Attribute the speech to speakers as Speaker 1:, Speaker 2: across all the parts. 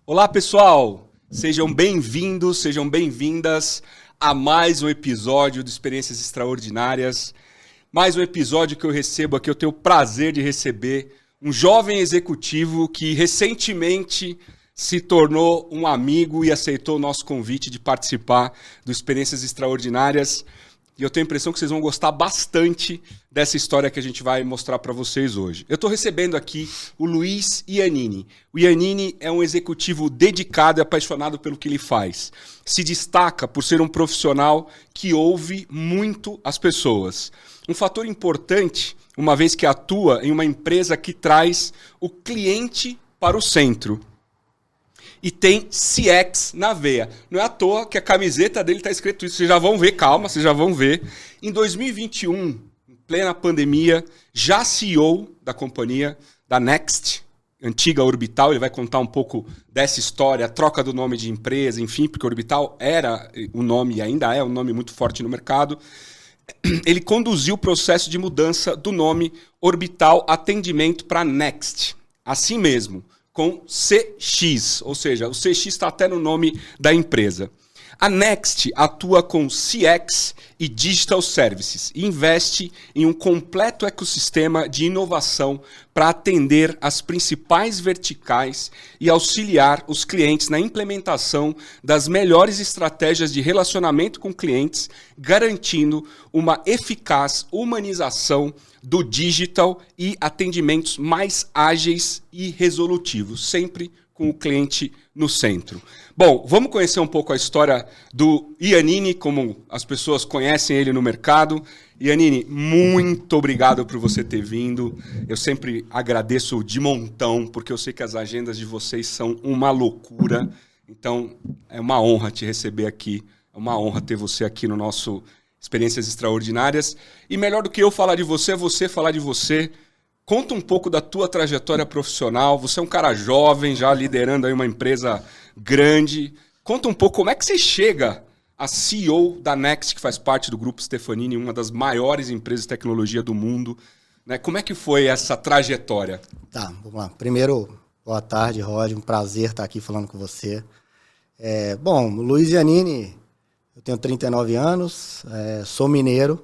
Speaker 1: Olá, pessoal! Sejam bem-vindos, sejam bem-vindas a mais um episódio de Experiências Extraordinárias. Mais um episódio que eu recebo aqui, eu tenho o prazer de receber um jovem executivo que recentemente se tornou um amigo e aceitou o nosso convite de participar do Experiências Extraordinárias. E eu tenho a impressão que vocês vão gostar bastante dessa história que a gente vai mostrar para vocês hoje. Eu estou recebendo aqui o Luiz Iannini. O Iannini é um executivo dedicado e apaixonado pelo que ele faz. Se destaca por ser um profissional que ouve muito as pessoas. Um fator importante, uma vez que atua em uma empresa que traz o cliente para o centro. E tem CX na veia. Não é à toa que a camiseta dele está escrito isso. Vocês já vão ver, calma, vocês já vão ver. Em 2021, em plena pandemia, já CEO da companhia, da Next, antiga Orbital, ele vai contar um pouco dessa história, a troca do nome de empresa, enfim, porque Orbital era um nome e ainda é um nome muito forte no mercado. Ele conduziu o processo de mudança do nome Orbital Atendimento para Next. Assim mesmo, com CX, ou seja, o CX está até no nome da empresa. A Next atua com CX e Digital Services e investe em um completo ecossistema de inovação para atender as principais verticais e auxiliar os clientes na implementação das melhores estratégias de relacionamento com clientes, garantindo uma eficaz humanização do digital e atendimentos mais ágeis e resolutivos, sempre com o cliente no centro. Bom, vamos conhecer um pouco a história do Iannini, como as pessoas conhecem ele no mercado. Iannini, muito obrigado por você ter vindo. Eu sempre agradeço de montão, porque eu sei que as agendas de vocês são uma loucura. Então, é uma honra te receber aqui. É uma honra ter você aqui no nosso Experiências Extraordinárias. E melhor do que eu falar de você, é você falar de você. Conta um pouco da tua trajetória profissional. Você é um cara jovem, já liderando aí uma empresa grande. Conta um pouco como é que você chega a CEO da Next, que faz parte do Grupo Stefanini, uma das maiores empresas de tecnologia do mundo. Né? Como é que foi essa trajetória?
Speaker 2: Tá, vamos lá. Primeiro, boa tarde, Rod. Um prazer estar aqui falando com você. Bom, Luiz Iannini, eu tenho 39 anos, sou mineiro.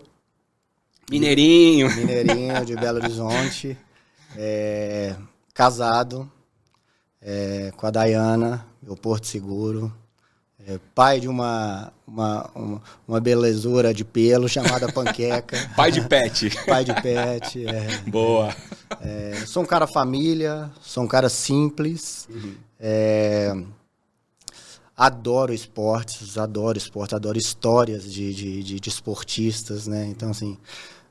Speaker 1: Mineirinho
Speaker 2: de Belo Horizonte, casado com a Dayana, meu Porto Seguro, pai de uma belezura de pelo chamada Panqueca.
Speaker 1: Pai de pet.
Speaker 2: Pai de pet.
Speaker 1: Boa.
Speaker 2: Sou um cara família, sou um cara simples.
Speaker 1: Uhum.
Speaker 2: Adoro esportes, adoro histórias de esportistas, né? Então, assim,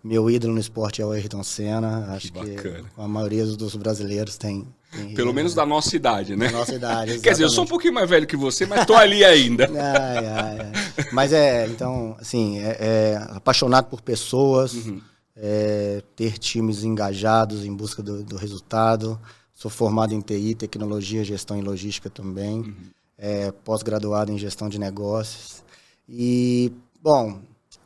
Speaker 2: meu ídolo no esporte é o Ayrton Senna. Acho que a maioria dos brasileiros tem
Speaker 1: pelo menos da nossa idade, né?
Speaker 2: Da nossa idade, exatamente.
Speaker 1: Quer dizer, eu sou um pouquinho mais velho que você, mas tô ali ainda.
Speaker 2: Mas então, assim, apaixonado por pessoas,
Speaker 1: uhum.
Speaker 2: Ter times engajados em busca do resultado. Sou formado em TI, tecnologia, gestão e logística também.
Speaker 1: Uhum.
Speaker 2: Pós-graduado em gestão de negócios. E, bom,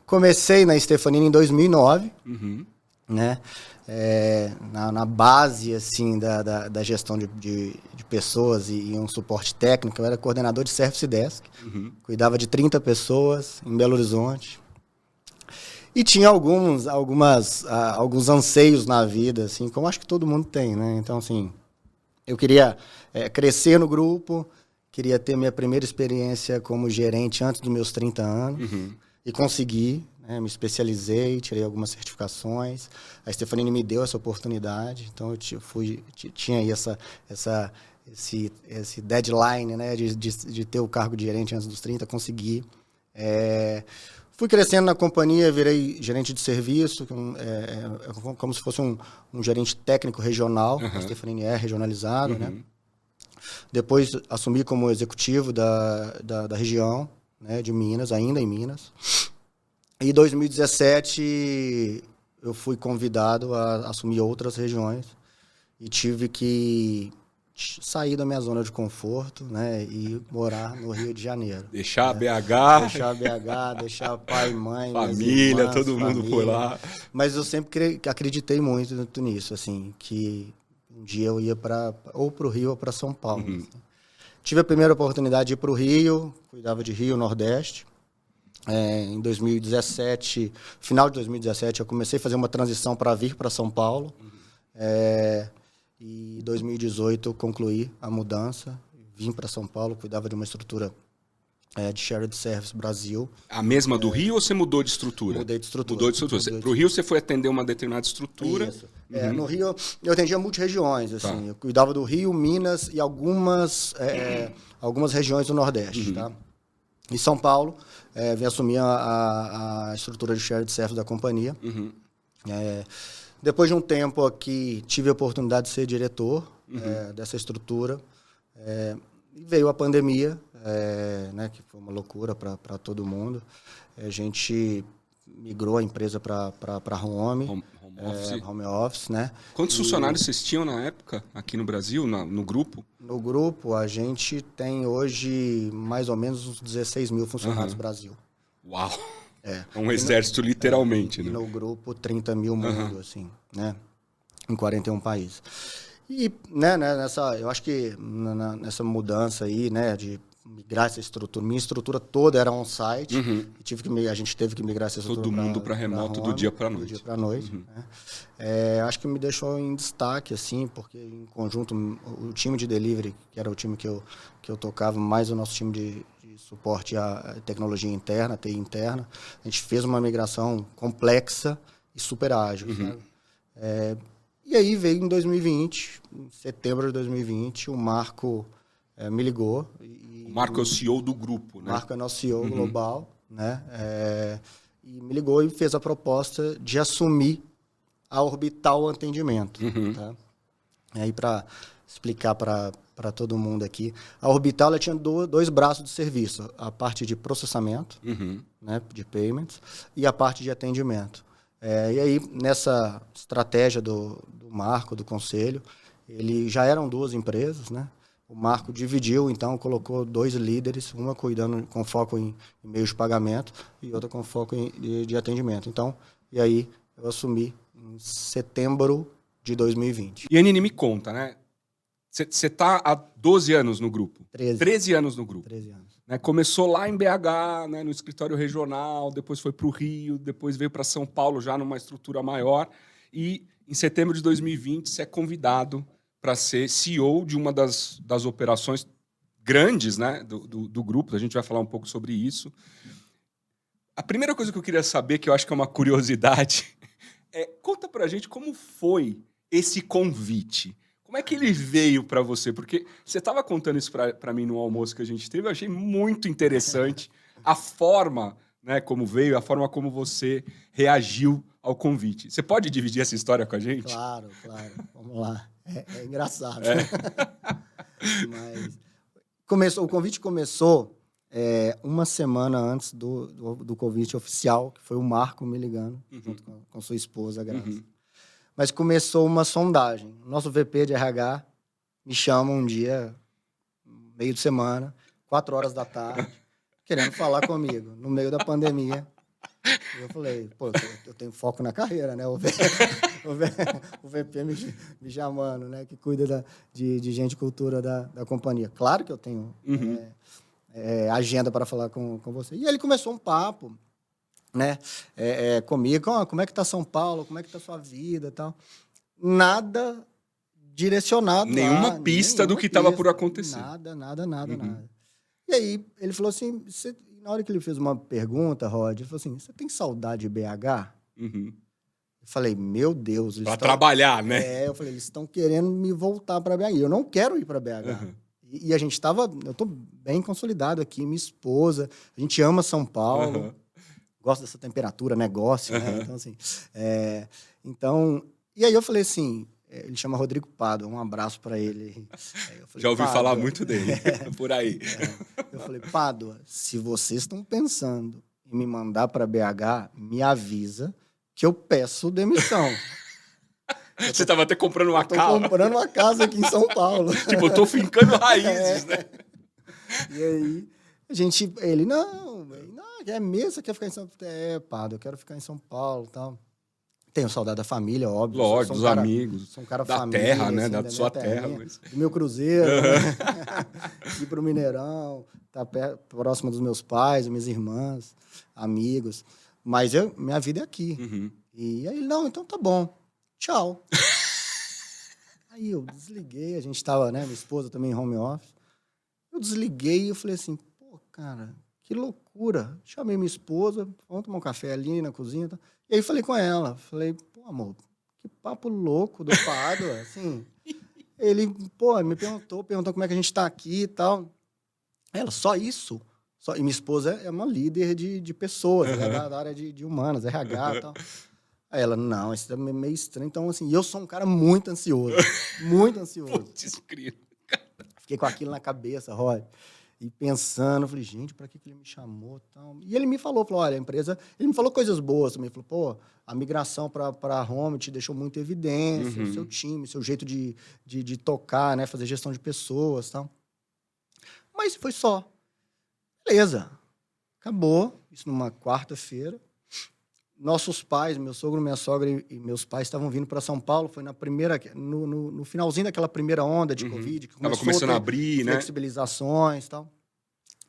Speaker 2: comecei na Stefanini em 2009,
Speaker 1: uhum.
Speaker 2: né? Na base, assim, da gestão de pessoas e um suporte técnico. Eu era coordenador de Service Desk,
Speaker 1: uhum.
Speaker 2: Cuidava de 30 pessoas em Belo Horizonte. E tinha alguns anseios na vida, assim, como acho que todo mundo tem, né? Então, assim, eu queria crescer no grupo, queria ter minha primeira experiência como gerente antes dos meus 30 anos.
Speaker 1: Uhum.
Speaker 2: E consegui, né? Me especializei, tirei algumas certificações. A Stefanini me deu essa oportunidade. Então, eu tinha aí esse deadline, né? De ter o cargo de gerente antes dos 30, consegui. Fui crescendo na companhia, virei gerente de serviço, como se fosse um gerente técnico regional. Uhum. A Stefanini é regionalizado, uhum. né? Depois assumi como executivo da região, né, de Minas, ainda em Minas. E em 2017 eu fui convidado a assumir outras regiões e tive que sair da minha zona de conforto, né, e morar no Rio de Janeiro.
Speaker 1: Deixar BH.
Speaker 2: Deixar pai, mãe,
Speaker 1: família,
Speaker 2: irmãs,
Speaker 1: todo mundo por lá.
Speaker 2: Mas eu sempre acreditei muito nisso, assim, que Um dia eu ia ou para o Rio ou para São Paulo. Assim. Tive a primeira oportunidade de ir para o Rio, cuidava de Rio, Nordeste. Em 2017, final de 2017, eu comecei a fazer uma transição para vir para São Paulo. E em 2018 eu concluí a mudança, vim para São Paulo, cuidava de uma estrutura de Shared Service Brasil.
Speaker 1: A mesma do Rio ou você mudou de estrutura?
Speaker 2: Mudei de estrutura.
Speaker 1: Mudou de estrutura. Para o Rio você foi atender uma determinada estrutura?
Speaker 2: Isso. No Rio eu atendia multirregiões, assim. Eu cuidava do Rio, Minas e algumas regiões do Nordeste, tá? Em São Paulo, vim assumir a estrutura de Shared Service da companhia. Depois de um tempo aqui, tive a oportunidade de ser diretor dessa estrutura. E veio a pandemia, né, que foi uma loucura para todo mundo. A gente migrou a empresa para home office, né?
Speaker 1: Quantos funcionários vocês tinham na época aqui no Brasil, no grupo?
Speaker 2: No grupo, a gente tem hoje mais ou menos uns 16 mil funcionários no Brasil.
Speaker 1: Uau! Um exército, literalmente, né?
Speaker 2: E no grupo, 30 mil mundo, assim, né? Em 41 países. E, né, eu acho que nessa mudança aí, né, de migrar essa estrutura, minha estrutura toda era on-site, a gente teve que migrar essa estrutura.
Speaker 1: Todo mundo para remoto do dia para noite.
Speaker 2: Do dia para noite. Né? Acho que me deixou em destaque, assim, porque em conjunto, o time de delivery, que era o time que eu tocava, mais o nosso time de suporte à tecnologia interna, TI interna, a gente fez uma migração complexa e super ágil, sabe? E aí veio em 2020, em setembro de 2020, o Marco me ligou.
Speaker 1: O Marco é o CEO do grupo, né?
Speaker 2: O Marco é nosso CEO global, né? E me ligou e fez a proposta de assumir a Orbital Atendimento. Tá? E aí, para explicar para todo mundo aqui, a Orbital ela tinha dois braços de serviço. A parte de processamento, né, de payments, e a parte de atendimento. E aí, nessa estratégia do Marco, do Conselho, ele já eram duas empresas, né? O Marco dividiu, então, colocou dois líderes, uma cuidando com foco em meios de pagamento e outra com foco de atendimento. Então, e aí eu assumi em setembro de 2020.
Speaker 1: E a Nini, me conta, né? Você está há 12 anos no grupo.
Speaker 2: 13
Speaker 1: anos no grupo.
Speaker 2: 13 anos.
Speaker 1: Né? Começou lá em BH, né, no escritório regional, depois foi para o Rio, depois veio para São Paulo já numa estrutura maior. E em setembro de 2020 você é convidado para ser CEO de uma das operações grandes, né, do grupo. A gente vai falar um pouco sobre isso. A primeira coisa que eu queria saber, que eu acho que é uma curiosidade, conta para a gente como foi esse convite. Como é que ele veio para você? Porque você estava contando isso para mim no almoço que a gente teve, eu achei muito interessante a forma, né, como veio, a forma como você reagiu ao convite. Você pode dividir essa história com a gente?
Speaker 2: Claro. Vamos lá. É engraçado. Mas o convite começou uma semana antes do convite oficial, que foi o Marco me ligando, junto com sua esposa, Graça. Mas começou uma sondagem. Nosso VP de RH me chama um dia, meio de semana, 4 horas da tarde, querendo falar comigo, no meio da pandemia. E eu falei, eu tenho foco na carreira, né? O VP me chamando, né? Que cuida de gente e cultura da companhia. Claro que eu tenho agenda para falar com você. E ele começou um papo, né? Comigo, como é que tá São Paulo? Como é que tá sua vida e tal? Nada direcionado.
Speaker 1: Nenhuma pista do que estava por acontecer.
Speaker 2: Nada. E aí, ele falou assim, na hora que ele fez uma pergunta, Rod, ele falou assim, você tem saudade de BH? Eu falei, meu Deus.
Speaker 1: Para trabalhar, né?
Speaker 2: Eu falei, eles estão querendo me voltar para BH. Eu não quero ir para BH. E a gente eu tô bem consolidado aqui, minha esposa, a gente ama São Paulo, gosta dessa temperatura, negócio, né? Então, assim, e aí eu falei assim, ele chama Rodrigo Pádua, um abraço para ele. Eu falei,
Speaker 1: já ouvi falar muito dele, por aí.
Speaker 2: Eu falei, Pádua, se vocês estão pensando em me mandar para BH, me avisa que eu peço demissão.
Speaker 1: Você estava até comprando uma casa.
Speaker 2: Estou comprando uma casa aqui em São Paulo.
Speaker 1: Tipo, eu tô fincando raízes, né?
Speaker 2: E aí, ele, não, é mesmo, você quer ficar em São Paulo? Pádua, eu quero ficar em São Paulo e tal. Tenho saudade da família, óbvio.
Speaker 1: Lógico, dos amigos.
Speaker 2: Sou um cara
Speaker 1: da
Speaker 2: família,
Speaker 1: terra, né?
Speaker 2: assim,
Speaker 1: Da
Speaker 2: da
Speaker 1: sua
Speaker 2: minha
Speaker 1: terra.
Speaker 2: terrinha,
Speaker 1: Mas...
Speaker 2: do meu cruzeiro, né? Ir pro Mineirão, tá próximo dos meus pais, das minhas irmãs, amigos. Mas minha vida é aqui.
Speaker 1: Uhum.
Speaker 2: E aí ele, não, então tá bom. Tchau. Aí eu desliguei, a gente tava, né? Minha esposa também em home office. Eu desliguei e eu falei assim, pô, cara, que loucura. Chamei minha esposa, vamos tomar um café ali na cozinha. Tá? E aí falei com ela, falei, pô, amor, que papo louco, dopado, assim. Ele, pô, me perguntou como é que a gente tá aqui e tal. Ela, só isso? E minha esposa é uma líder de pessoas, ela é da área de humanas, RH e tal. Aí ela, não, isso é meio estranho. Então, assim, eu sou um cara muito ansioso. Muito ansioso.
Speaker 1: Putz,
Speaker 2: Fiquei com aquilo na cabeça, Roy. E pensando, eu falei, gente, para que ele me chamou? Tal? E ele me falou, olha, a empresa... Ele me falou coisas boas também. Ele falou, pô, a migração para a Home te deixou muito em evidência, o seu time, seu jeito de tocar, né? Fazer gestão de pessoas e tal. Mas foi só. Beleza. Acabou. Isso numa quarta-feira. Nossos pais, meu sogro, minha sogra e meus pais estavam vindo para São Paulo. Foi no finalzinho daquela primeira onda de Covid. Que
Speaker 1: tava começando a abrir, né?
Speaker 2: Flexibilizações e tal.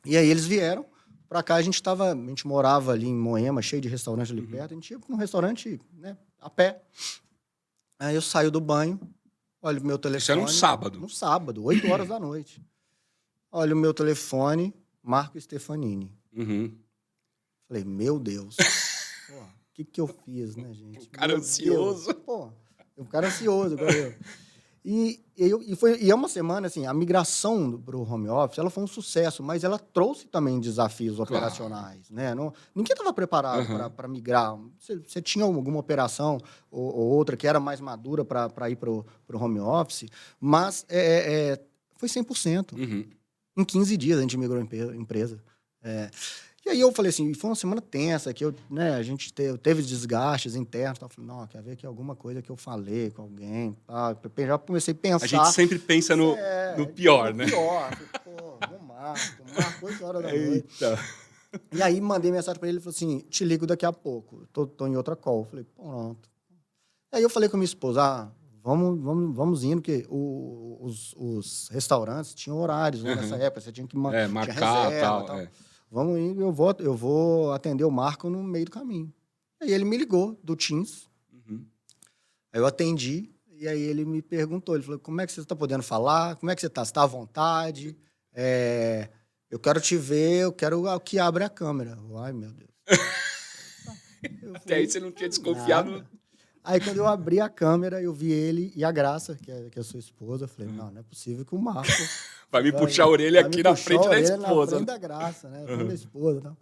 Speaker 2: E aí eles vieram para cá. A gente morava ali em Moema, cheio de restaurante ali perto. A gente ia para um restaurante, né, a pé. Aí eu saio do banho, olho o meu telefone.
Speaker 1: Isso era um sábado?
Speaker 2: Um sábado, 8 horas da noite. Olho o meu telefone, Marco Stefanini. Falei, meu Deus. Pô, o que eu fiz, né, gente?
Speaker 1: Um cara ansioso.
Speaker 2: Pô, um cara ansioso, igual eu. E é uma semana, assim, a migração para o home office, ela foi um sucesso, mas ela trouxe também desafios operacionais, né? Ninguém estava preparado para migrar. Você tinha alguma operação ou outra que era mais madura para ir para o home office, mas foi 100%. Em 15 dias a gente migrou a empresa. E aí eu falei assim, foi uma semana tensa, que a gente teve desgastes internos. Eu falei, não, quer ver que alguma coisa que eu falei com alguém. Tá? Já comecei a pensar.
Speaker 1: A gente sempre pensa no pior, né?
Speaker 2: No pior. Pô, no Marco 8 horas da noite. E aí mandei mensagem para ele, ele falou assim, te ligo daqui a pouco, tô em outra call. Eu falei, pronto. Aí eu falei com a minha esposa, vamos indo, porque os restaurantes tinham horários, né, nessa época, você tinha que
Speaker 1: marcar e tal.
Speaker 2: Vamos indo, eu vou atender o Marco no meio do caminho. Aí ele me ligou, do Teams. Aí eu atendi, e aí ele me perguntou, ele falou, como é que você está podendo falar? Como é que você está? Você está à vontade? Eu quero te ver, eu quero que abra a câmera. Ai, meu Deus.
Speaker 1: Até aí você não tinha desconfiado.
Speaker 2: Aí, quando eu abri a câmera, eu vi ele e a Graça, que é a sua esposa. Eu falei, não é possível que o Marco...
Speaker 1: vai me puxar a orelha aqui na frente da esposa.
Speaker 2: Na frente da Graça, né? Na frente da esposa. Tal.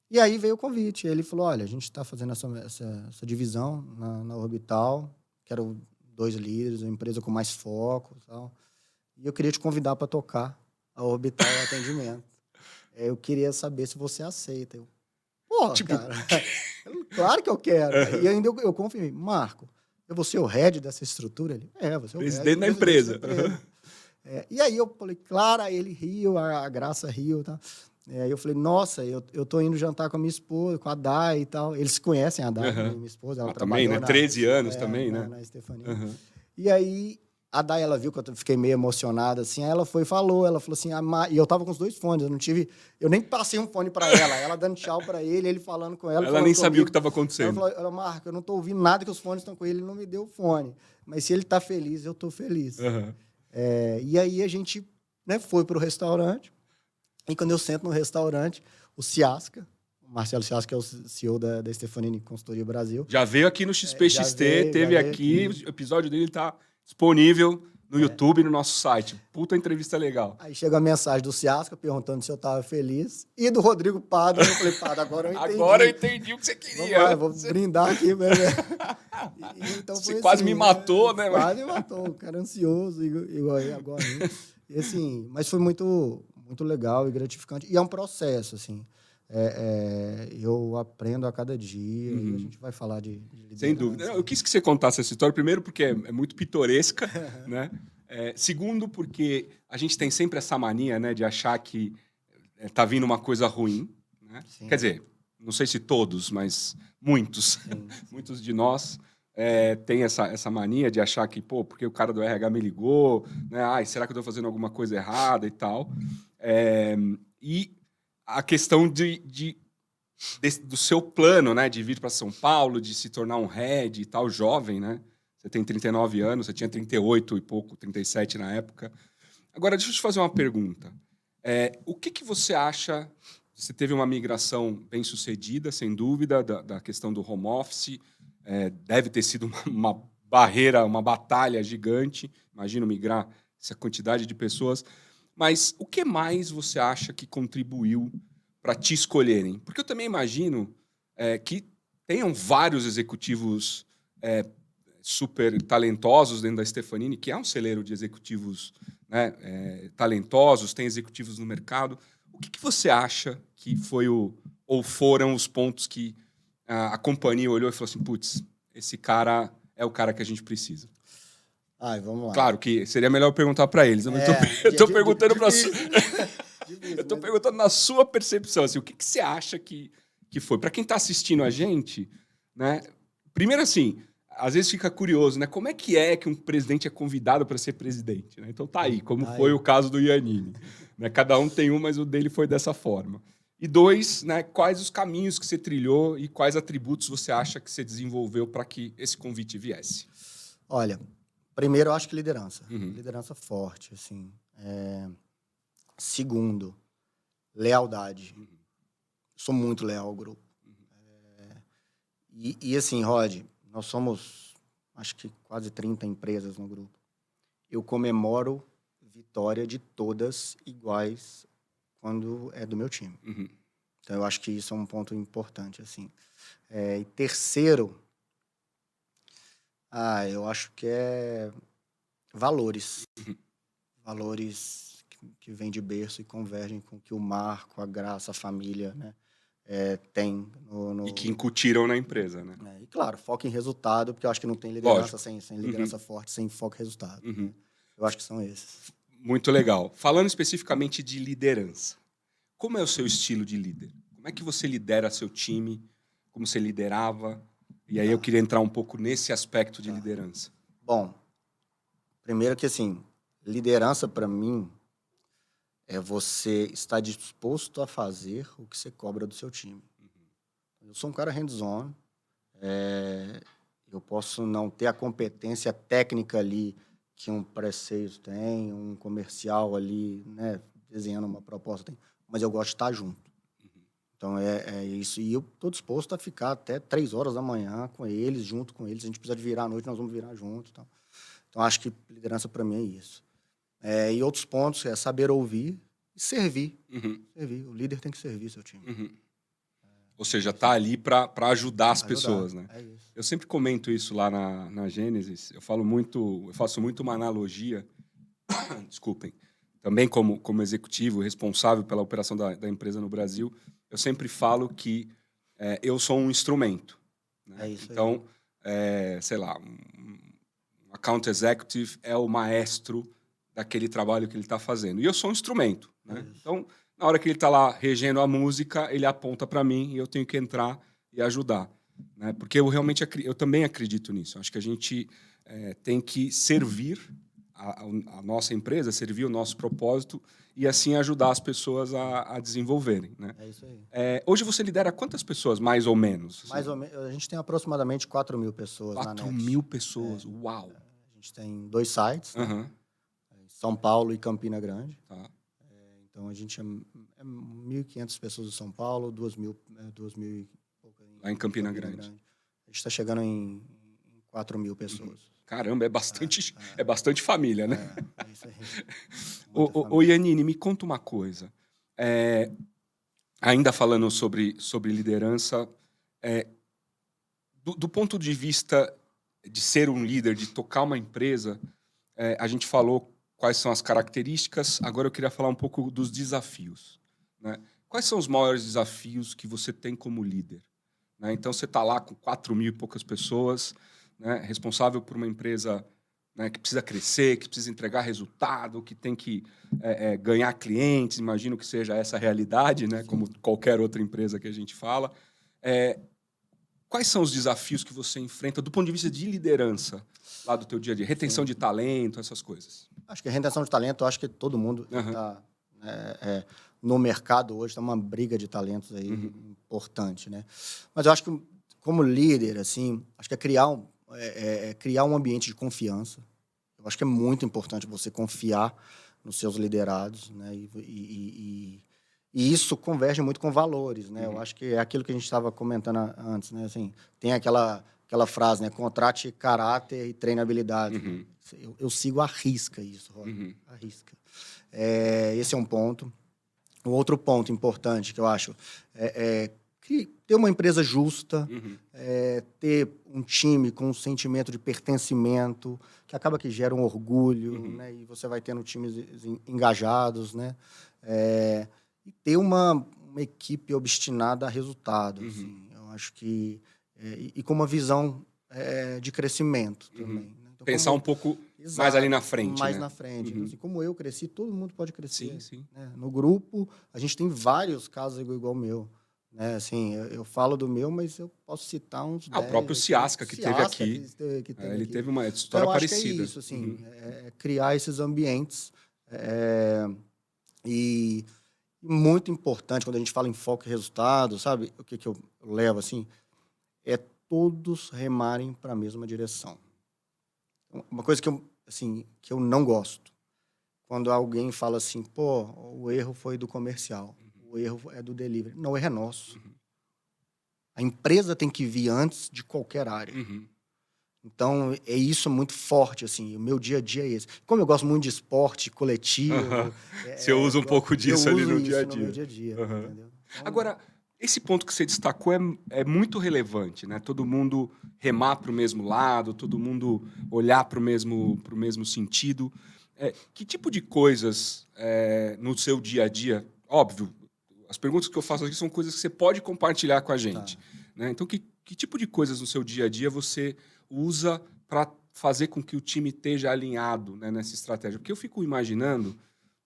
Speaker 2: E aí veio o convite. Ele falou, olha, a gente está fazendo essa divisão na Orbital. Quero 2 líderes, uma empresa com mais foco e tal. E eu queria te convidar para tocar a Orbital Atendimento. Eu queria saber se você aceita. Eu, porra, cara... Claro que eu quero. E ainda eu confirmei, Marco, eu vou ser o head dessa estrutura? Ele, você é o
Speaker 1: presidente da empresa.
Speaker 2: E aí eu falei, claro, aí ele riu, a Graça riu, tá? Aí eu falei, nossa, eu tô indo jantar com a minha esposa, com a Dai e tal. Eles se conhecem, a Dai, minha esposa. Ela
Speaker 1: também, né? 13 anos também, né?
Speaker 2: Na Stefania. E aí a Dai, ela viu que eu fiquei meio emocionada, assim, aí ela falou assim, e eu tava com os 2 fones, eu nem passei um fone para ela dando tchau para ele falando com ela.
Speaker 1: Ela nem sabia o que estava acontecendo.
Speaker 2: Ela falou, Marco, eu não tô ouvindo nada que os fones estão com ele não me deu o fone. Mas se ele tá feliz, eu tô feliz. E aí a gente, né, foi pro restaurante, e quando eu sento no restaurante, o Ciasca, o Marcelo Ciasca, que é o CEO da Stefanini Consultoria Brasil.
Speaker 1: Já veio aqui no XPXT, teve aqui, o episódio dele tá disponível no YouTube, no nosso site. Puta entrevista legal.
Speaker 2: Aí chega a mensagem do Ciasca perguntando se eu tava feliz. E do Rodrigo Pado. Eu falei, Pado, agora eu entendi.
Speaker 1: Agora eu entendi o que você queria.
Speaker 2: Vou brindar aqui. Então,
Speaker 1: você
Speaker 2: foi
Speaker 1: quase
Speaker 2: assim,
Speaker 1: me matou, né?
Speaker 2: Quase me matou. O cara ansioso, igual agora. E assim, mas foi muito, muito legal e gratificante. E é um processo, assim. Eu aprendo a cada dia e a gente vai falar de liderança.
Speaker 1: Sem dúvida. Eu quis que você contasse essa história, primeiro porque é muito pitoresca, né? Segundo porque a gente tem sempre essa mania, né, de achar que tá vindo uma coisa ruim, né? Quer dizer, não sei se todos, mas muitos, muitos de nós tem essa mania de achar que, pô, porque o cara do RH me ligou, né? Ai, será que eu estou fazendo alguma coisa errada e tal? E a questão do seu plano, né? De vir para São Paulo, de se tornar um head e tal, jovem, né? Você tem 39 anos, você tinha 38 e pouco, 37 na época. Agora, deixa eu te fazer uma pergunta. O que você acha... Você teve uma migração bem sucedida, sem dúvida, da questão do home office. Deve ter sido uma barreira, uma batalha gigante. Imagino migrar essa quantidade de pessoas. Mas o que mais você acha que contribuiu para te escolherem? Porque eu também imagino que tenham vários executivos super talentosos dentro da Stefanini, que é um celeiro de executivos, né, talentosos, tem executivos no mercado. O que você acha que ou foram os pontos que a companhia olhou e falou assim, putz, esse cara é o cara que a gente precisa?
Speaker 2: Ai, vamos lá.
Speaker 1: Claro que seria melhor perguntar para eles, mas eu estou perguntando para eu estou perguntando na sua percepção, assim, o que você acha que foi? Para quem está assistindo a gente, né? Primeiro assim, às vezes fica curioso, né? Como é que um presidente é convidado para ser presidente? Né? Então tá aí, como foi o caso do Iannini. Né? Cada um tem um, mas o dele foi dessa forma. E 2, né, quais os caminhos que você trilhou e quais atributos você acha que você desenvolveu para que esse convite viesse?
Speaker 2: Olha, primeiro eu acho que liderança. Liderança forte, assim. Segundo, lealdade. Sou muito leal ao grupo. E assim, Rod, nós somos, acho que quase 30 empresas no grupo. Eu comemoro vitória de todas iguais quando é do meu time. Então, eu acho que isso é um ponto importante, assim. E terceiro, eu acho que é valores. Valores que vêm de berço e convergem com o que o Marco, a Graça, a família, né, tem.
Speaker 1: E que incutiram na empresa, né?
Speaker 2: E, claro, foco em resultado, porque eu acho que não tem liderança sem liderança forte, sem foco em resultado. Né? Eu acho que são esses.
Speaker 1: Muito legal. Falando especificamente de liderança, como é o seu estilo de líder? Como é que você lidera seu time? Como você liderava? E aí eu queria entrar um pouco nesse aspecto de liderança.
Speaker 2: Bom, primeiro que, assim, liderança, para mim, é você estar disposto a fazer o que você cobra do seu time. Eu sou um cara hands-on. Eu posso não ter a competência técnica ali que um pré-sales tem, um comercial ali, né, desenhando uma proposta tem, mas eu gosto de estar junto. Então, é isso. E eu estou disposto a ficar até 3 horas da manhã com eles, junto com eles. A gente precisa de virar à noite, nós vamos virar junto. Então, acho que liderança para mim é isso. E outros pontos é saber ouvir e servir. Servir. O líder tem que servir seu time.
Speaker 1: Ou seja, tá ali para ajudar as pessoas, né?
Speaker 2: É isso.
Speaker 1: Eu sempre comento isso lá na Gênesis. Eu faço muito uma analogia, desculpem, também como executivo responsável pela operação da empresa no Brasil, eu sempre falo que eu sou um instrumento. Né?
Speaker 2: É isso.
Speaker 1: Então, sei lá, um account executive é o maestro daquele trabalho que ele está fazendo. E eu sou um instrumento. Né? Então, na hora que ele está lá regendo a música, ele aponta para mim e eu tenho que entrar e ajudar. Né? Porque eu também acredito nisso. Acho que a gente tem que servir a nossa empresa, servir o nosso propósito e assim ajudar as pessoas a desenvolverem. Né?
Speaker 2: É isso aí.
Speaker 1: Hoje você lidera quantas pessoas, mais ou menos? Assim?
Speaker 2: Mais ou menos. A gente tem aproximadamente 4.000 pessoas na NET.
Speaker 1: 4.000 pessoas, uau!
Speaker 2: A gente tem 2 sites, né? São Paulo e Campina Grande.
Speaker 1: Tá.
Speaker 2: Então, a gente é 1.500 pessoas em São Paulo, 2.000 e pouco
Speaker 1: lá em Campina Grande.
Speaker 2: A gente está chegando em 4.000 pessoas.
Speaker 1: Caramba, é bastante família, né?
Speaker 2: É isso aí.
Speaker 1: Ô, Iannini, me conta uma coisa. Ainda falando sobre liderança, do ponto de vista de ser um líder, de tocar uma empresa, a gente falou quais são as características, agora eu queria falar um pouco dos desafios. Né? Quais são os maiores desafios que você tem como líder? Né? Então, você está lá com 4.000 e poucas pessoas, né, responsável por uma empresa, né, que precisa crescer, que precisa entregar resultado, que tem que ganhar clientes, imagino que seja essa a realidade, né, como qualquer outra empresa que a gente fala. Quais são os desafios que você enfrenta do ponto de vista de liderança lá do teu dia a dia? Retenção de talento, essas coisas.
Speaker 2: Acho que a retenção de talento, acho que todo mundo está no mercado hoje, está uma briga de talentos aí importante, né? Mas eu acho que, como líder, assim, acho que é criar um ambiente de confiança. Eu acho que é muito importante você confiar nos seus liderados, né? E isso converge muito com valores, né? Eu acho que é aquilo que a gente estava comentando antes, né? Assim, tem aquela frase, né? Contrate caráter e treinabilidade. Eu sigo à risca isso, Roger. À risca. Esse é um ponto. O outro ponto importante que eu acho é ter uma empresa justa, ter um time com um sentimento de pertencimento, que acaba que gera um orgulho, né? E você vai tendo times engajados, né? E ter uma equipe obstinada a resultados. Assim. Eu acho que... E com uma visão de crescimento também. Né? Então,
Speaker 1: pensar um pouco mais ali na frente,
Speaker 2: mais
Speaker 1: né?
Speaker 2: na frente. Então, assim, como eu cresci, todo mundo pode crescer.
Speaker 1: Sim.
Speaker 2: Né? No grupo, a gente tem vários casos igual o meu. Né? Assim, eu falo do meu, mas eu posso citar uns 10.
Speaker 1: O próprio Ciasca, que teve aqui. Ele teve uma história
Speaker 2: então,
Speaker 1: parecida.
Speaker 2: Acho que é isso, assim, criar esses ambientes. E muito importante, quando a gente fala em foco e resultado, sabe? O que eu levo, assim, é todos remarem para a mesma direção. Uma coisa que eu não gosto, quando alguém fala assim, pô, o erro foi do comercial, o erro é do delivery. Não, o erro é nosso. A empresa tem que vir antes de qualquer área. Então, é isso muito forte, assim, o meu dia a dia é esse. Como eu gosto muito de esporte coletivo...
Speaker 1: Você usa um pouco disso ali no dia a dia.
Speaker 2: No meu dia a dia, entendeu? Então,
Speaker 1: agora, esse ponto que você destacou é muito relevante, né? Todo mundo remar para o mesmo lado, todo mundo olhar para o mesmo sentido. Que tipo de coisas no seu dia a dia... Óbvio, as perguntas que eu faço aqui são coisas que você pode compartilhar com a gente. Né? Então, que tipo de coisas no seu dia a dia você usa para fazer com que o time esteja alinhado, né, nessa estratégia? Porque eu fico imaginando,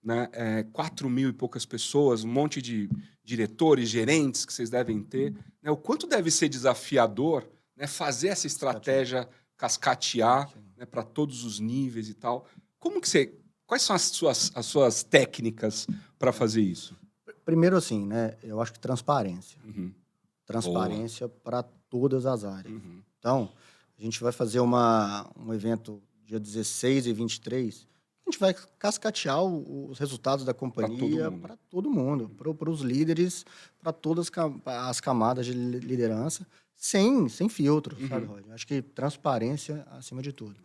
Speaker 1: né, 4 mil e poucas pessoas, um monte de diretores, gerentes que vocês devem ter, né, o quanto deve ser desafiador, né, fazer essa estratégia cascatear, né, para todos os níveis e tal. Quais são as suas técnicas para fazer isso?
Speaker 2: Primeiro, assim, né, eu acho que transparência. Transparência para todas as áreas. Então, a gente vai fazer um evento dia 16 e 23, a gente vai cascatear os resultados da companhia para todo mundo, para os líderes, para todas as camadas de liderança, sem filtro, sabe, Roger? Acho que transparência acima de tudo.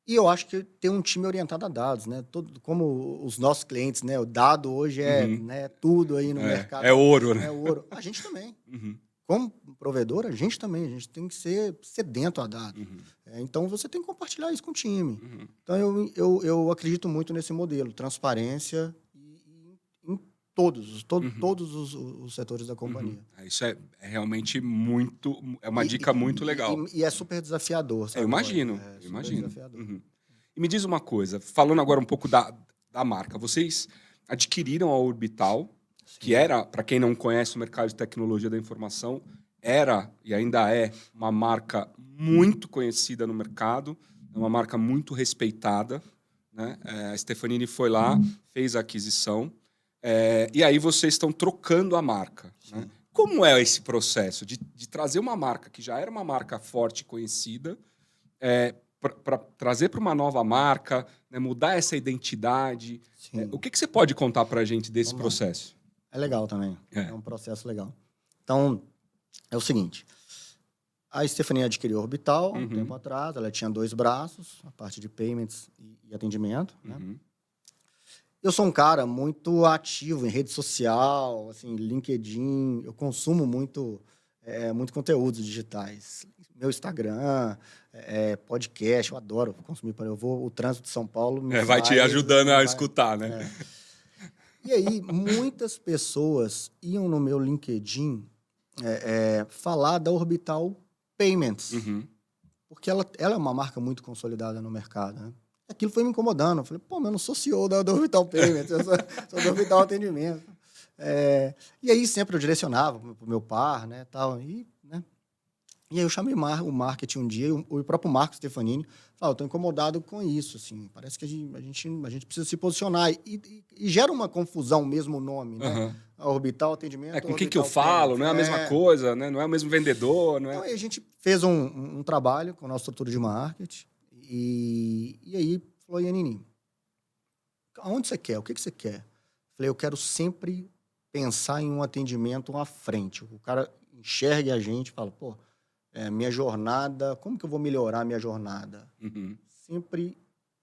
Speaker 2: E eu acho que ter um time orientado a dados, né? Como os nossos clientes, né? O dado hoje né, tudo aí no mercado.
Speaker 1: É ouro, né?
Speaker 2: É ouro. A gente também. Como provedor, a gente tem que ser sedento a dados. Então, você tem que compartilhar isso com o time. Então, eu acredito muito nesse modelo. Transparência em todos os setores da companhia.
Speaker 1: Isso é realmente muito... É uma dica muito legal.
Speaker 2: E é super desafiador, sabe?
Speaker 1: Eu imagino.
Speaker 2: Super desafiador.
Speaker 1: E me diz uma coisa, falando agora um pouco da marca. Vocês adquiriram a Orbital, que era, para quem não conhece o mercado de tecnologia da informação, era e ainda é uma marca muito conhecida no mercado, é uma marca muito respeitada. Né? A Stefanini foi lá, fez a aquisição, e aí vocês estão trocando a marca. Né? Como é esse processo de trazer uma marca que já era uma marca forte e conhecida, para trazer para uma nova marca, né? Mudar essa identidade? O que você pode contar para a gente desse processo?
Speaker 2: É legal também. É um processo legal. Então, é o seguinte. A Stefanini adquiriu a Orbital um tempo atrás. Ela tinha 2 braços, a parte de payments e atendimento. Né? Eu sou um cara muito ativo em rede social, assim, LinkedIn. Eu consumo muito conteúdos digitais. Meu Instagram, podcast, eu adoro consumir. O trânsito de São Paulo...
Speaker 1: vai te ajudando a escutar, né?
Speaker 2: E aí, muitas pessoas iam no meu LinkedIn falar da Orbital Payments. Porque ela é uma marca muito consolidada no mercado, né? Aquilo foi me incomodando. Eu falei, pô, mas eu não sou CEO da Orbital Payments, eu sou da Orbital Atendimento. E aí sempre eu direcionava pro meu par, né, tal, e aí eu chamei o marketing um dia, e o próprio Marco Stefanini falou, estou incomodado com isso, assim, parece que a gente precisa se posicionar. E gera uma confusão mesmo o nome, né?
Speaker 1: Aham.
Speaker 2: A Orbital Atendimento,
Speaker 1: Com quem que eu
Speaker 2: Orbital
Speaker 1: falo,
Speaker 2: Pet.
Speaker 1: não é a mesma coisa, né? Não é o mesmo vendedor, não
Speaker 2: Então
Speaker 1: é...
Speaker 2: aí a gente fez um trabalho com a nossa estrutura de marketing, e aí falou, Yanini, aonde você quer? O que você quer? Falei, eu quero sempre pensar em um atendimento à frente. O cara enxergue a gente e fala, pô, minha jornada, como que eu vou melhorar a minha jornada?
Speaker 1: Uhum,
Speaker 2: Sempre.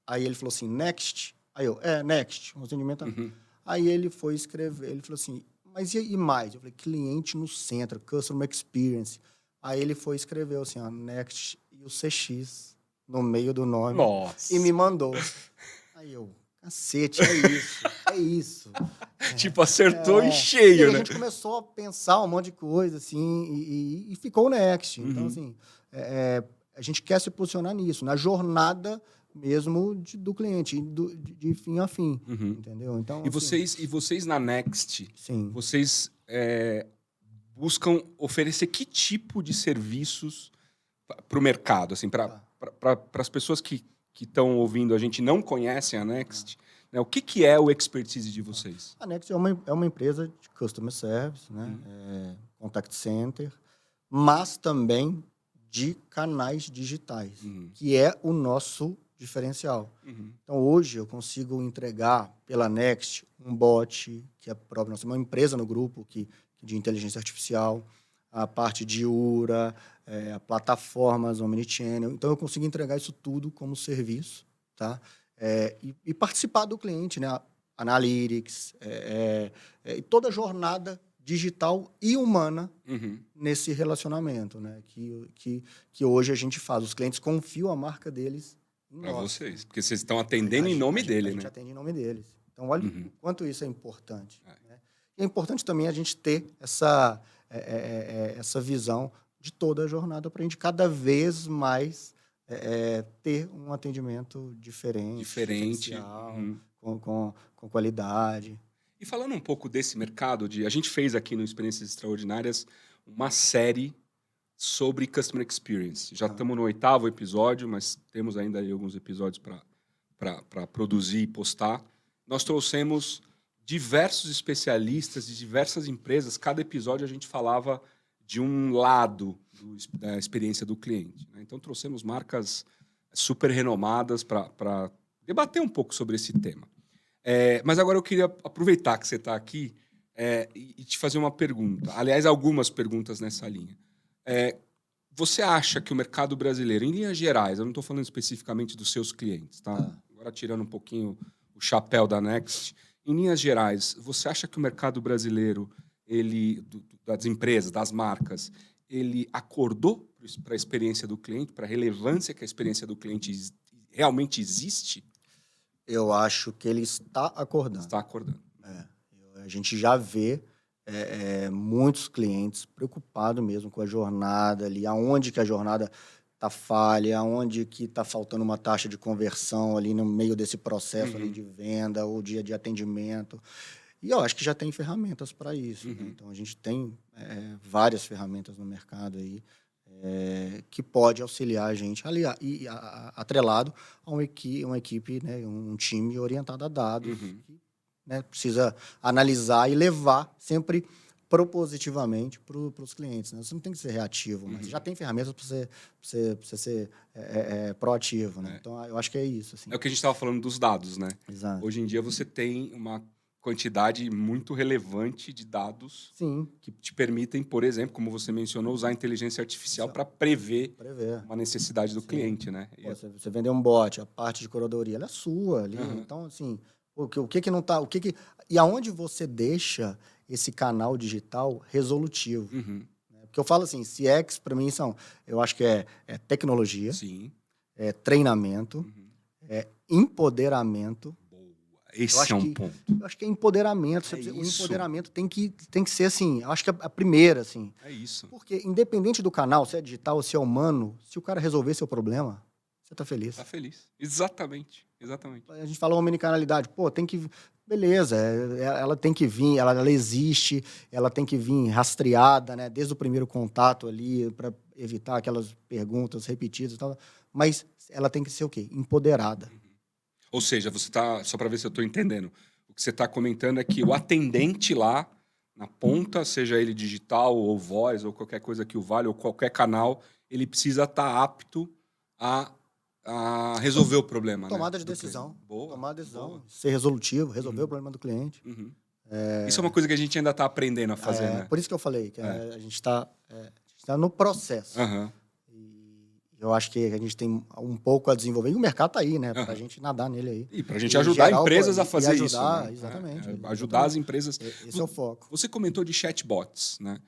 Speaker 2: Aí ele falou assim, next. Aí eu, next, um atendimento.
Speaker 1: uhum.
Speaker 2: Aí ele foi escrever, ele falou assim, mas e mais? Eu falei, cliente no centro, customer experience. Aí ele foi escrever assim, ó, next e o CX no meio do nome.
Speaker 1: Nossa.
Speaker 2: E me mandou. Aí eu, cacete, é isso.
Speaker 1: Tipo, acertou em cheio,
Speaker 2: E aí
Speaker 1: né?
Speaker 2: a gente começou a pensar um monte de coisa, assim, e ficou o Next. Então, assim, a gente quer se posicionar nisso, na jornada mesmo do cliente, de fim a fim, entendeu? Então,
Speaker 1: E
Speaker 2: assim,
Speaker 1: vocês na Next,
Speaker 2: sim.
Speaker 1: vocês buscam oferecer que tipo de serviços para o mercado? Assim, para as pessoas que estão ouvindo a gente não conhecem a Next, né? O que é o expertise de vocês?
Speaker 2: A Next é uma empresa de customer service, né? Contact center, mas também de canais digitais, que é o nosso diferencial. Então, hoje, eu consigo entregar pela Next um bot, que é próprio, nós temos uma empresa no grupo de inteligência artificial, a parte de URA, plataformas omnichannel. Então, eu consigo entregar isso tudo como serviço, tá? E participar do cliente, né? Analytics, e toda a jornada digital e humana nesse relacionamento, né? Que hoje a gente faz. Os clientes confiam a marca deles em
Speaker 1: Para
Speaker 2: nós.
Speaker 1: vocês, porque vocês estão atendendo em nome dele,
Speaker 2: A gente
Speaker 1: né?
Speaker 2: atende em nome deles. Então, olha o quanto isso é importante. Né? E é importante também a gente ter essa visão de toda a jornada para a gente cada vez mais ter um atendimento diferente. Diferencial, com qualidade.
Speaker 1: E falando um pouco desse mercado, a gente fez aqui no Experiências Extraordinárias uma série sobre Customer Experience. Já estamos no 8º episódio, mas temos ainda aí alguns episódios para produzir e postar. Nós trouxemos diversos especialistas de diversas empresas. Cada episódio a gente falava de um lado da experiência do cliente, né? Então trouxemos marcas super renomadas para debater um pouco sobre esse tema. Mas agora eu queria aproveitar que você está aqui e te fazer uma pergunta. Aliás, algumas perguntas nessa linha. Você acha que o mercado brasileiro, em linhas gerais, eu não estou falando especificamente dos seus clientes, tá? Agora tirando um pouquinho o chapéu da Next, em linhas gerais, você acha que o mercado brasileiro, das empresas, das marcas, ele acordou para a experiência do cliente, para a relevância que a experiência do cliente realmente existe?
Speaker 2: Eu acho que ele está acordando.
Speaker 1: Está acordando.
Speaker 2: A gente já vê muitos clientes preocupados mesmo com a jornada ali, aonde que a jornada está falha, aonde que está faltando uma taxa de conversão ali no meio desse processo ali de venda ou de atendimento. E eu acho que já tem ferramentas para isso. Né? Então, a gente tem várias ferramentas no mercado aí que pode auxiliar a gente ali, atrelado a uma equipe, né, um time orientado a dados, que, né, precisa analisar e levar sempre propositivamente para os clientes. Né? Você não tem que ser reativo, mas já tem ferramentas para você ser proativo. Né? Então, eu acho que é isso. Assim.
Speaker 1: É o que a gente estava falando dos dados, né?
Speaker 2: Exato.
Speaker 1: Hoje em dia você tem uma quantidade muito relevante de dados que te permitem, por exemplo, como você mencionou, usar a inteligência artificial para prever uma necessidade do cliente, né?
Speaker 2: Pô, você vender um bot, a parte de curadoria, ela é sua ali. Então, assim, o que não tá... E aonde você deixa esse canal digital resolutivo? Né? Porque eu falo assim, CX, para mim, eu acho que é tecnologia, é treinamento, é empoderamento.
Speaker 1: Esse é um ponto.
Speaker 2: Eu acho que é empoderamento. O empoderamento tem que ser assim. Eu acho que é a primeira, assim.
Speaker 1: É isso.
Speaker 2: Porque, independente do canal, se é digital ou se é humano, se o cara resolver seu problema, você tá feliz.
Speaker 1: Tá feliz. Exatamente. Exatamente.
Speaker 2: A gente fala omnicanalidade. Pô, tem que... Beleza, ela tem que vir, ela existe, ela tem que vir rastreada, né? Desde o primeiro contato ali, para evitar aquelas perguntas repetidas e tal. Mas ela tem que ser o quê? Empoderada.
Speaker 1: Ou seja, você tá, só para ver se eu estou entendendo, o que você está comentando é que o atendente lá na ponta, seja ele digital ou voz ou qualquer coisa que o valha ou qualquer canal, ele precisa estar apto a resolver o problema, né?
Speaker 2: Tomada de
Speaker 1: do
Speaker 2: decisão.
Speaker 1: cliente. Boa.
Speaker 2: Tomar decisão.
Speaker 1: Boa.
Speaker 2: Ser resolutivo, resolver o problema do cliente.
Speaker 1: Uhum. Isso é uma coisa que a gente ainda está aprendendo a fazer, né?
Speaker 2: Por isso que eu falei que a gente está no processo.
Speaker 1: Aham.
Speaker 2: Eu acho que a gente tem um pouco a desenvolver. E o mercado está aí, né? Para a gente nadar nele aí.
Speaker 1: E para a gente ajudar empresas a fazer isso.
Speaker 2: Ajudar,
Speaker 1: Né?
Speaker 2: exatamente.
Speaker 1: Ajudar as empresas.
Speaker 2: Esse é o foco.
Speaker 1: Você comentou de chatbots, né?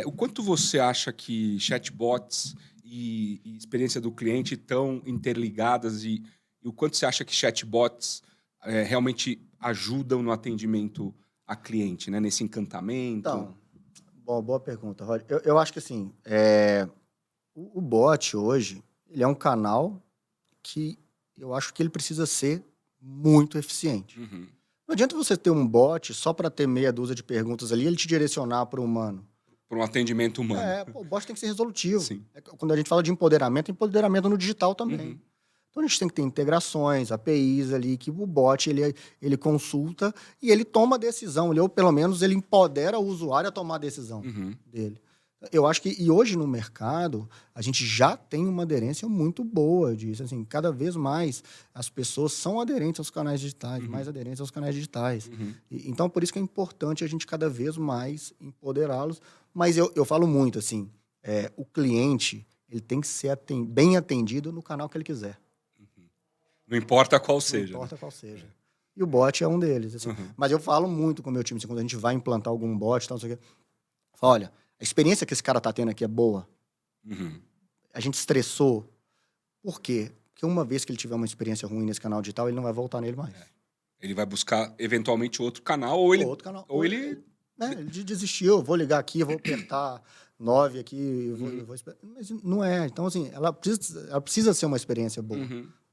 Speaker 1: O quanto você acha que chatbots e experiência do cliente estão interligadas e o quanto você acha que chatbots realmente ajudam no atendimento a cliente, né? Nesse encantamento?
Speaker 2: Então, boa pergunta, Roger. Eu acho que assim, o bot hoje, ele é um canal que eu acho que ele precisa ser muito eficiente.
Speaker 1: Uhum.
Speaker 2: Não adianta você ter um bot só para ter meia dúzia de perguntas ali e ele te direcionar para o humano.
Speaker 1: Para um atendimento humano.
Speaker 2: O bot tem que ser resolutivo.
Speaker 1: Sim.
Speaker 2: Quando a gente fala de empoderamento no digital também.
Speaker 1: Uhum.
Speaker 2: Então a gente tem que ter integrações, APIs ali, que o bot ele consulta e ele toma a decisão, ou pelo menos ele empodera o usuário a tomar a decisão dele. Eu acho que, e hoje no mercado, a gente já tem uma aderência muito boa disso. Assim, cada vez mais as pessoas são aderentes aos canais digitais, mais aderentes aos canais digitais. Então, por isso que é importante a gente cada vez mais empoderá-los. Mas eu falo muito assim, o cliente ele tem que ser bem atendido no canal que ele quiser.
Speaker 1: Não importa qual seja.
Speaker 2: Não importa qual seja. E o bot é um deles. Assim. Mas eu falo muito com o meu time, assim, quando a gente vai implantar algum bot, tal, não sei o quê. Falo, olha, a experiência que esse cara tá tendo aqui é boa. A gente estressou. Por quê? Porque uma vez que ele tiver uma experiência ruim nesse canal digital, ele não vai voltar nele mais.
Speaker 1: Ele vai buscar, eventualmente, outro canal, ou ele...
Speaker 2: Outro canal.
Speaker 1: Ou ele...
Speaker 2: Ele desistiu, eu vou ligar aqui, eu vou apertar 9 aqui, eu vou esperar. Mas não é. Então, assim, ela precisa ser uma experiência boa.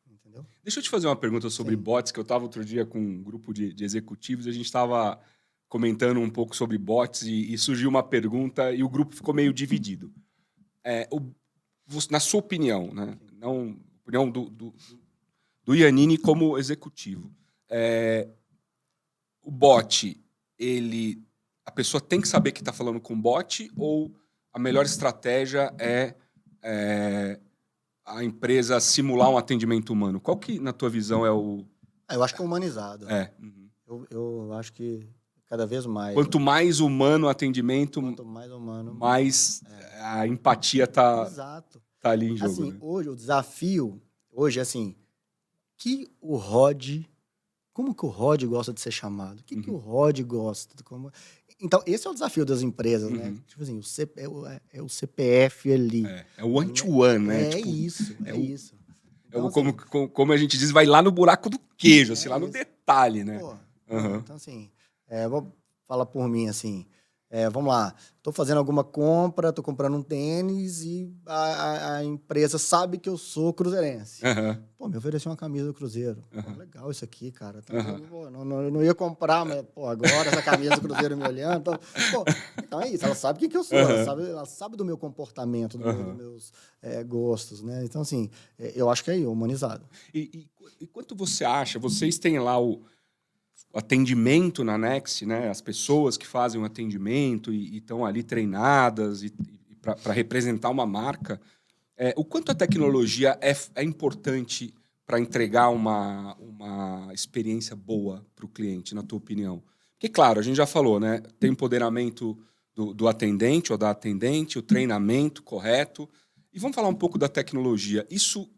Speaker 2: Entendeu?
Speaker 1: Deixa eu te fazer uma pergunta sobre bots, que eu estava outro dia com um grupo de executivos e a gente estava comentando um pouco sobre bots e surgiu uma pergunta e o grupo ficou meio dividido. Na sua opinião, né? Não, opinião do Iannini como executivo, o bot, a pessoa tem que saber que está falando com bot ou a melhor estratégia é a empresa simular um atendimento humano? Qual que, na tua visão, é o...
Speaker 2: Eu acho que é humanizado. Eu acho que cada vez mais.
Speaker 1: Quanto mais humano o atendimento,
Speaker 2: quanto mais humano,
Speaker 1: mais a empatia tá ali em jogo.
Speaker 2: Assim,
Speaker 1: né?
Speaker 2: hoje, o desafio, assim, como que o Rod gosta de ser chamado? O que o Rod gosta? Então, esse é o desafio das empresas, né? Tipo assim, o CPF ali.
Speaker 1: É o one-to-one, né?
Speaker 2: É isso.
Speaker 1: Então, assim, como a gente diz, vai lá no buraco do queijo, assim, lá no detalhe, né?
Speaker 2: Então, assim, vou falar por mim, assim, vamos lá, estou fazendo alguma compra, estou comprando um tênis e a empresa sabe que eu sou cruzeirense. Pô, me ofereceu uma camisa do Cruzeiro. Pô, legal isso aqui, cara. Então, eu não ia comprar, mas agora essa camisa do Cruzeiro me olhando. Então é isso, ela sabe o que eu sou, ela sabe do meu comportamento, dos meus gostos, né? Então, assim, eu acho que é humanizado.
Speaker 1: E quanto você acha, vocês têm lá o atendimento na Next, né? As pessoas que fazem o atendimento e estão ali treinadas para representar uma marca. O quanto a tecnologia é importante para entregar uma experiência boa para o cliente, na tua opinião? Porque, claro, a gente já falou, né? Tem empoderamento do atendente ou da atendente, o treinamento correto. E vamos falar um pouco da tecnologia. Isso,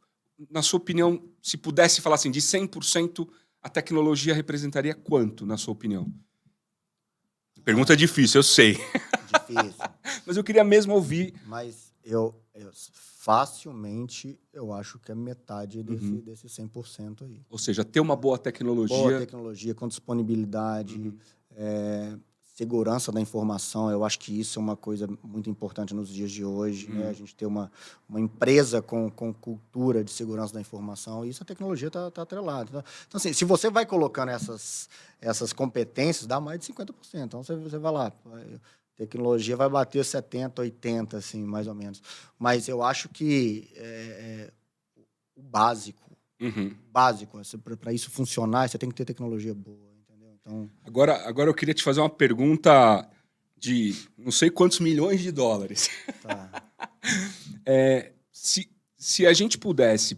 Speaker 1: na sua opinião, se pudesse falar assim, de 100%, a tecnologia representaria quanto, na sua opinião? Pergunta difícil, eu sei.
Speaker 2: Difícil.
Speaker 1: Mas eu queria mesmo ouvir.
Speaker 2: Mas eu facilmente, eu acho que é metade desse 100% aí.
Speaker 1: Ou seja, ter uma boa tecnologia.
Speaker 2: Boa tecnologia, com disponibilidade. segurança da informação, eu acho que isso é uma coisa muito importante nos dias de hoje, né? A gente ter uma empresa com cultura de segurança da informação, e isso a tecnologia está atrelada. Então, assim, se você vai colocando essas competências, dá mais de 50%. Então, você vai lá, tecnologia vai bater 70, 80, assim, mais ou menos. Mas eu acho que o básico, para isso funcionar, você tem que ter tecnologia boa. Então...
Speaker 1: Agora eu queria te fazer uma pergunta de não sei quantos milhões de dólares.
Speaker 2: Tá.
Speaker 1: Se a gente pudesse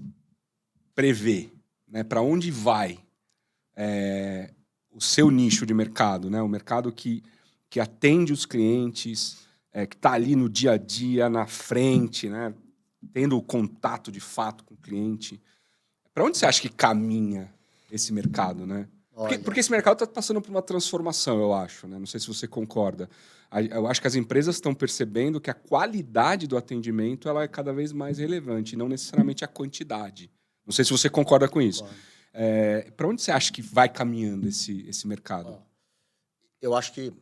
Speaker 1: prever, né, para onde vai o seu nicho de mercado, né, o mercado que atende os clientes, que está ali no dia a dia, na frente, né, tendo o contato de fato com o cliente, para onde você acha que caminha esse mercado, né? Porque esse mercado está passando por uma transformação, eu acho, né? Não sei se você concorda. Eu acho que as empresas estão percebendo que a qualidade do atendimento ela é cada vez mais relevante, não necessariamente a quantidade. Não sei se você concorda com isso. Para onde você acha que vai caminhando esse mercado?
Speaker 2: Eu acho que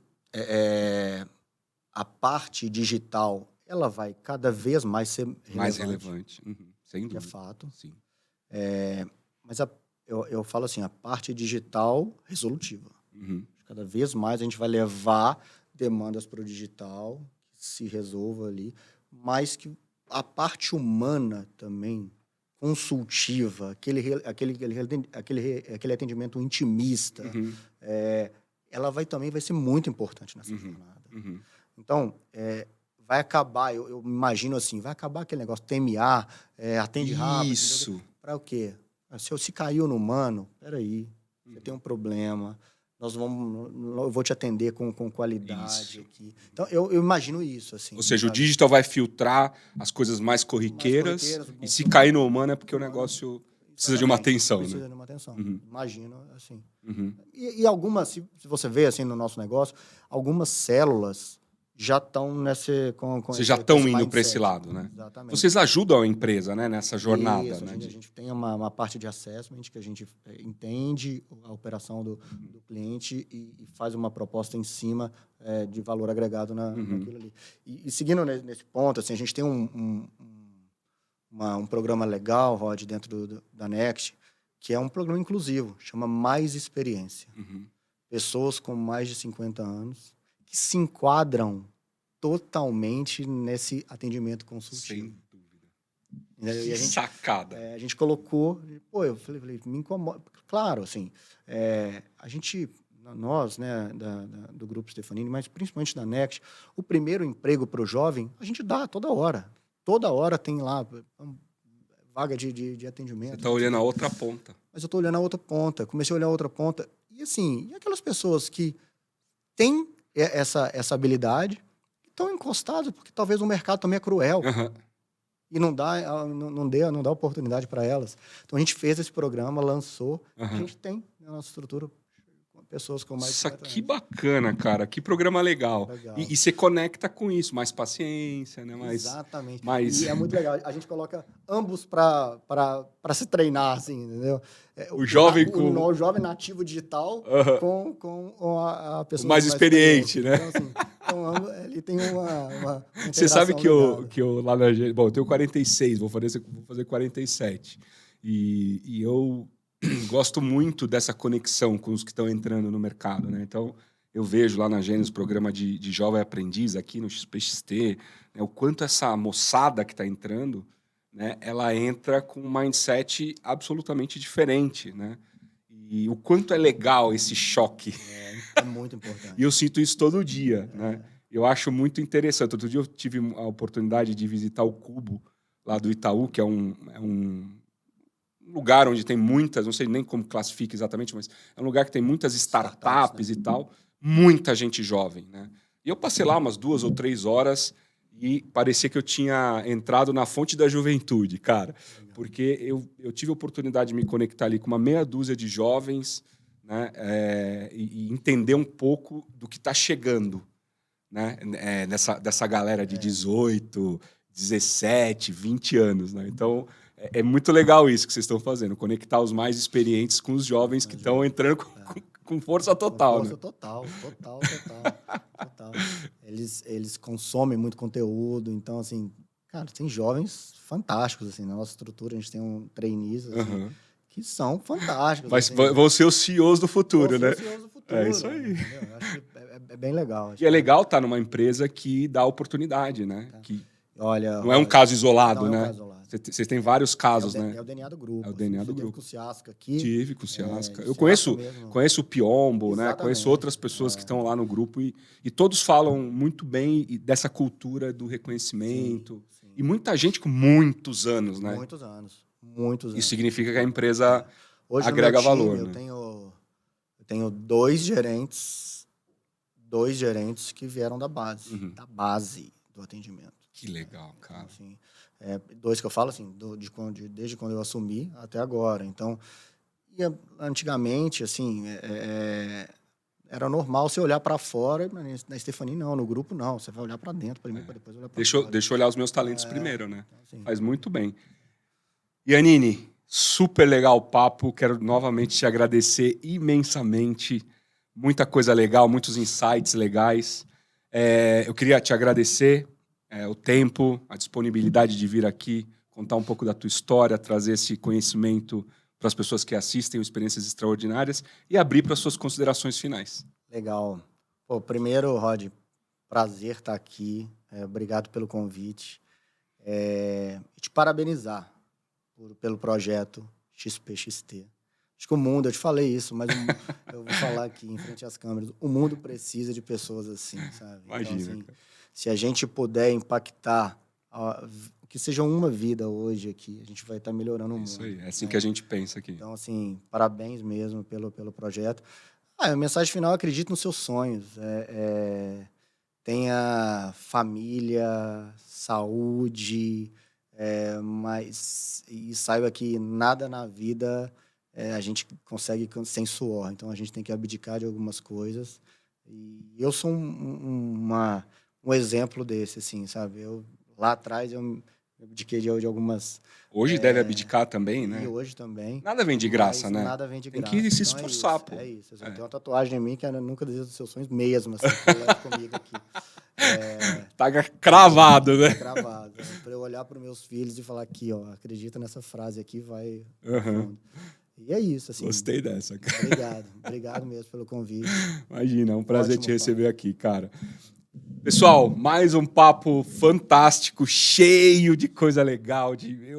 Speaker 2: a parte digital ela vai cada vez mais ser relevante.
Speaker 1: Mais relevante, sem dúvida.
Speaker 2: É fato.
Speaker 1: Sim.
Speaker 2: Mas eu falo assim, a parte digital resolutiva. Cada vez mais a gente vai levar demandas para o digital, que se resolva ali, mas que a parte humana também, consultiva, aquele atendimento intimista, ela também vai ser muito importante nessa jornada. Então, vai acabar, eu imagino assim, vai acabar aquele negócio TMA, atende rápido.
Speaker 1: Isso.
Speaker 2: Para o quê? Se caiu no humano, peraí, você tem um problema, eu vou te atender com qualidade aqui. Então, eu imagino isso. Assim,
Speaker 1: ou seja, o digital vai filtrar as coisas mais corriqueiras e se cair no humano é porque o negócio precisa de uma atenção.
Speaker 2: Precisa de uma atenção, imagino assim. E algumas, se você vê assim no nosso negócio, algumas células já estão
Speaker 1: Vocês já estão indo para esse lado, né?
Speaker 2: Exatamente.
Speaker 1: Vocês ajudam a empresa, né, nessa jornada.
Speaker 2: Isso, né? A gente tem uma parte de assessment que a gente entende a operação do cliente e faz uma proposta em cima de valor agregado naquilo ali. E seguindo nesse ponto, assim, a gente tem um programa legal, Rod, dentro da Next, que é um programa inclusivo, chama Mais Experiência. Pessoas com mais de 50 anos que se enquadram totalmente nesse atendimento consultivo.
Speaker 1: Sem dúvida. Que sacada.
Speaker 2: A gente colocou... eu falei, me incomoda. Claro, assim, nós, né, do Grupo Stefanini, mas principalmente da Next, o primeiro emprego para o jovem, a gente dá toda hora. Toda hora tem lá vaga de atendimento.
Speaker 1: Você está olhando a outra ponta.
Speaker 2: Mas eu estou olhando a outra ponta. Comecei a olhar a outra ponta. E, assim, e aquelas pessoas que têm essa habilidade, estão encostados, porque talvez o mercado também é cruel. E não dá oportunidade para elas. Então, a gente fez esse programa, lançou. A gente tem na nossa estrutura pessoas com mais de 50 anos.
Speaker 1: Que bacana, cara. Que programa legal. E você conecta com isso. Mais paciência, né?
Speaker 2: Exatamente. E é muito legal. A gente coloca ambos para se treinar, assim, entendeu?
Speaker 1: O jovem
Speaker 2: o jovem nativo digital com a pessoa
Speaker 1: mais experiente, né?
Speaker 2: Então, ele tem uma
Speaker 1: você sabe que eu lá na... Bom, eu tenho 46, vou fazer 47. E eu gosto muito dessa conexão com os que estão entrando no mercado, né? Então, eu vejo lá na Gênesis programa de jovem aprendiz aqui no XPXT, né, o quanto essa moçada que está entrando, né, ela entra com um mindset absolutamente diferente, né? E o quanto é legal esse choque.
Speaker 2: É muito importante.
Speaker 1: E eu sinto isso todo dia, né? Eu acho muito interessante. Outro dia eu tive a oportunidade de visitar o Cubo, lá do Itaú, que é um lugar onde tem muitas, não sei nem como classifica exatamente, mas é um lugar que tem muitas startups, né? E tal, muita gente jovem, né? E eu passei lá umas 2 ou 3 horas e parecia que eu tinha entrado na fonte da juventude, cara. Porque eu tive a oportunidade de me conectar ali com uma meia dúzia de jovens, né? E entender um pouco do que está chegando, né? Dessa galera de 18, 17, 20 anos, né? Então, é muito legal isso que vocês estão fazendo, conectar os mais experientes com os jovens que estão entrando Com força total,
Speaker 2: com força total. Eles consomem muito conteúdo, então, assim, cara, tem jovens fantásticos, assim, na nossa estrutura, a gente tem trainees, assim, que são fantásticos.
Speaker 1: Mas
Speaker 2: assim,
Speaker 1: vão ser os CEOs do futuro, né?
Speaker 2: os CEOs do futuro,
Speaker 1: É isso aí.
Speaker 2: entendeu? Eu acho que é bem legal.
Speaker 1: E é legal estar numa empresa que dá oportunidade, né? Que
Speaker 2: Olha,
Speaker 1: não é um caso isolado,
Speaker 2: não é um
Speaker 1: né?
Speaker 2: caso isolado.
Speaker 1: Vocês têm vários casos, né?
Speaker 2: É o DNA do grupo.
Speaker 1: É o DNA
Speaker 2: Você
Speaker 1: do
Speaker 2: teve
Speaker 1: grupo.
Speaker 2: com o Ciasca aqui.
Speaker 1: Tive com o Ciasca. Eu
Speaker 2: Ciasca
Speaker 1: conheço o Piombo, né?
Speaker 2: Exatamente.
Speaker 1: Conheço outras pessoas que estão lá no grupo e todos falam muito bem dessa cultura do reconhecimento.
Speaker 2: Sim.
Speaker 1: E muita gente com muitos anos, né?
Speaker 2: Muitos anos.
Speaker 1: Isso significa que a empresa
Speaker 2: hoje
Speaker 1: agrega
Speaker 2: no meu time,
Speaker 1: valor.
Speaker 2: Eu
Speaker 1: né?
Speaker 2: tenho dois gerentes que vieram da base, do atendimento.
Speaker 1: Que legal, cara.
Speaker 2: Então, assim, dois que eu falo assim, desde quando eu assumi até agora. Então, antigamente, assim, era normal você olhar para fora, mas na Stephanie não, no grupo não. Você vai olhar para dentro primeiro, para depois olhar para fora.
Speaker 1: Deixa eu olhar os meus talentos primeiro, né?
Speaker 2: Então, assim,
Speaker 1: Faz muito bem. Yanine, super legal o papo. Quero novamente te agradecer imensamente. Muita coisa legal, muitos insights legais. Eu queria te agradecer o tempo, a disponibilidade de vir aqui, contar um pouco da tua história, trazer esse conhecimento para as pessoas que assistem o Experiências Extraordinárias e abrir para as suas considerações finais.
Speaker 2: Legal. Pô, primeiro, Rod, prazer estar aqui. Obrigado pelo convite. Te parabenizar pelo projeto XPXT. Acho que o mundo, eu te falei isso, mas eu vou falar aqui em frente às câmeras, o mundo precisa de pessoas assim, sabe?
Speaker 1: Imagina.
Speaker 2: Então, assim, se a gente puder impactar, que seja uma vida hoje aqui, a gente vai estar melhorando o mundo.
Speaker 1: Isso aí, é assim que a gente pensa aqui.
Speaker 2: Então, assim, parabéns mesmo pelo projeto. A mensagem final, acredite nos seus sonhos. Tenha família, saúde, e saiba que nada na vida a gente consegue sem suor. Então, a gente tem que abdicar de algumas coisas. E eu sou um exemplo desse, assim, sabe? Lá atrás, eu abdiquei de algumas...
Speaker 1: Hoje deve abdicar também, né?
Speaker 2: E hoje também.
Speaker 1: Nada vem de graça, né?
Speaker 2: Nada vem de graça.
Speaker 1: Tem que se esforçar,
Speaker 2: pô.
Speaker 1: É
Speaker 2: isso. Eu tenho uma tatuagem em mim que eu nunca desista dos seus sonhos mesmo, assim, que eu levo comigo aqui.
Speaker 1: Tá cravado, né?
Speaker 2: Cravado. Para eu olhar para os meus filhos e falar aqui, ó, acredita nessa frase aqui, vai... E é isso, assim.
Speaker 1: Gostei dessa, cara.
Speaker 2: Obrigado mesmo pelo convite.
Speaker 1: Imagina, é um prazer te receber aqui, cara. Pessoal, mais um papo fantástico, cheio de coisa legal.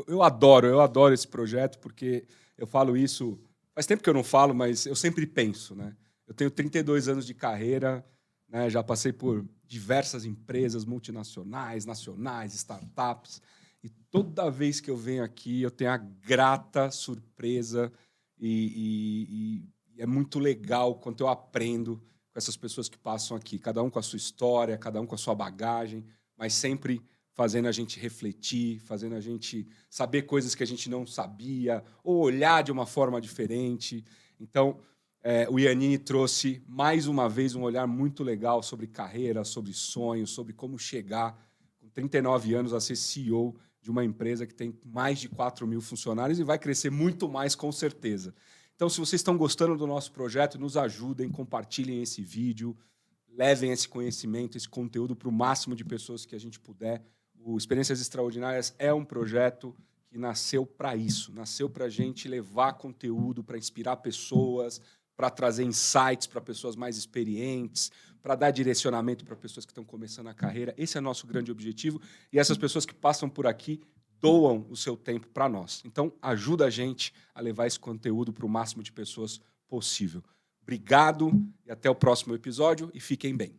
Speaker 1: Eu adoro esse projeto, porque eu falo isso... Faz tempo que eu não falo, mas eu sempre penso, né? Eu tenho 32 anos de carreira, né? Já passei por diversas empresas multinacionais, nacionais, startups, e toda vez que eu venho aqui, eu tenho a grata surpresa e é muito legal quanto eu aprendo com essas pessoas que passam aqui, cada um com a sua história, cada um com a sua bagagem, mas sempre fazendo a gente refletir, fazendo a gente saber coisas que a gente não sabia, ou olhar de uma forma diferente. Então, o Yanine trouxe, mais uma vez, um olhar muito legal sobre carreira, sobre sonhos, sobre como chegar, com 39 anos, a ser CEO de uma empresa que tem mais de 4 mil funcionários e vai crescer muito mais, com certeza. Então, se vocês estão gostando do nosso projeto, nos ajudem, compartilhem esse vídeo, levem esse conhecimento, esse conteúdo para o máximo de pessoas que a gente puder. O Experiências Extraordinárias é um projeto que nasceu para isso, nasceu para a gente levar conteúdo, para inspirar pessoas, para trazer insights para pessoas mais experientes, para dar direcionamento para pessoas que estão começando a carreira. Esse é o nosso grande objetivo. E essas pessoas que passam por aqui doam o seu tempo para nós. Então, ajuda a gente a levar esse conteúdo para o máximo de pessoas possível. Obrigado e até o próximo episódio. E fiquem bem.